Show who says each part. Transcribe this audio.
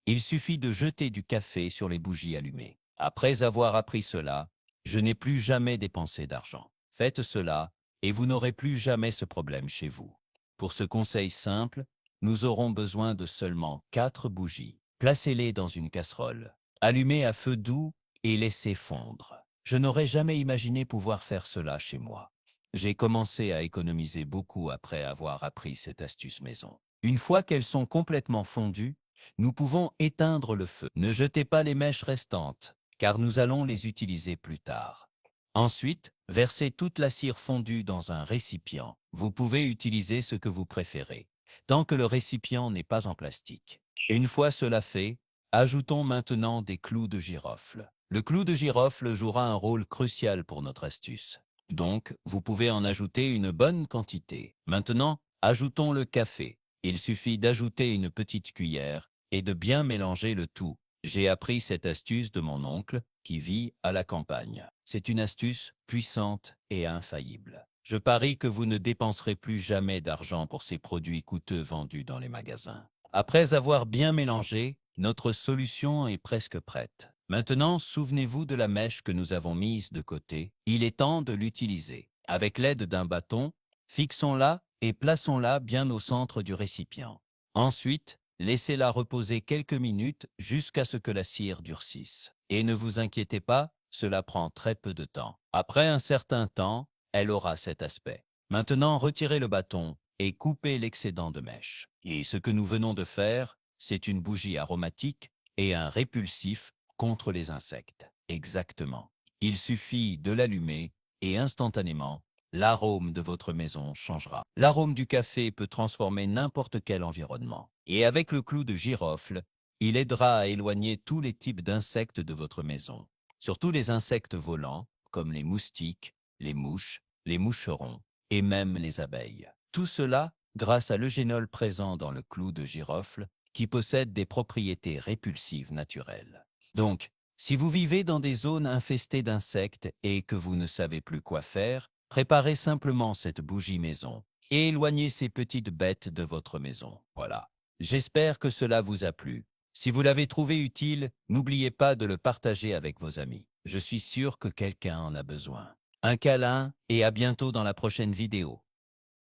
Speaker 1: Il suffit de jeter du café sur les bougies allumées. Après avoir appris cela, je n'ai plus jamais dépensé d'argent. Faites cela et vous n'aurez plus jamais ce problème chez vous. Pour ce conseil simple, nous aurons besoin de seulement 4 bougies. Placez-les dans une casserole. Allumez à feu doux et laissez fondre. Je n'aurais jamais imaginé pouvoir faire cela chez moi. J'ai commencé à économiser beaucoup après avoir appris cette astuce maison. Une fois qu'elles sont complètement fondues, nous pouvons éteindre le feu. Ne jetez pas les mèches restantes, car nous allons les utiliser plus tard. Ensuite, versez toute la cire fondue dans un récipient. Vous pouvez utiliser ce que vous préférez, tant que le récipient n'est pas en plastique. Une fois cela fait, ajoutons maintenant des clous de girofle. Le clou de girofle jouera un rôle crucial pour notre astuce. Donc, vous pouvez en ajouter une bonne quantité. Maintenant, ajoutons le café. Il suffit d'ajouter une petite cuillère et de bien mélanger le tout. J'ai appris cette astuce de mon oncle qui vit à la campagne. C'est une astuce puissante et infaillible. Je parie que vous ne dépenserez plus jamais d'argent pour ces produits coûteux vendus dans les magasins. Après avoir bien mélangé, notre solution est presque prête. Maintenant, souvenez-vous de la mèche que nous avons mise de côté. Il est temps de l'utiliser. Avec l'aide d'un bâton, fixons-la et plaçons-la bien au centre du récipient. Ensuite, laissez-la reposer quelques minutes jusqu'à ce que la cire durcisse. Et ne vous inquiétez pas, cela prend très peu de temps. Après un certain temps, elle aura cet aspect. Maintenant, retirez le bâton et coupez l'excédent de mèche. Et ce que nous venons de faire, c'est une bougie aromatique et un répulsif contre les insectes. Exactement. Il suffit de l'allumer et instantanément, l'arôme de votre maison changera. L'arôme du café peut transformer n'importe quel environnement. Et avec le clou de girofle, il aidera à éloigner tous les types d'insectes de votre maison. Surtout les insectes volants, comme les moustiques, les mouches, les moucherons et même les abeilles. Tout cela grâce à l'eugénol présent dans le clou de girofle qui possède des propriétés répulsives naturelles. Donc, si vous vivez dans des zones infestées d'insectes et que vous ne savez plus quoi faire, préparez simplement cette bougie maison et éloignez ces petites bêtes de votre maison. Voilà. J'espère que cela vous a plu. Si vous l'avez trouvé utile, n'oubliez pas de le partager avec vos amis. Je suis sûr que quelqu'un en a besoin. Un câlin et à bientôt dans la prochaine vidéo.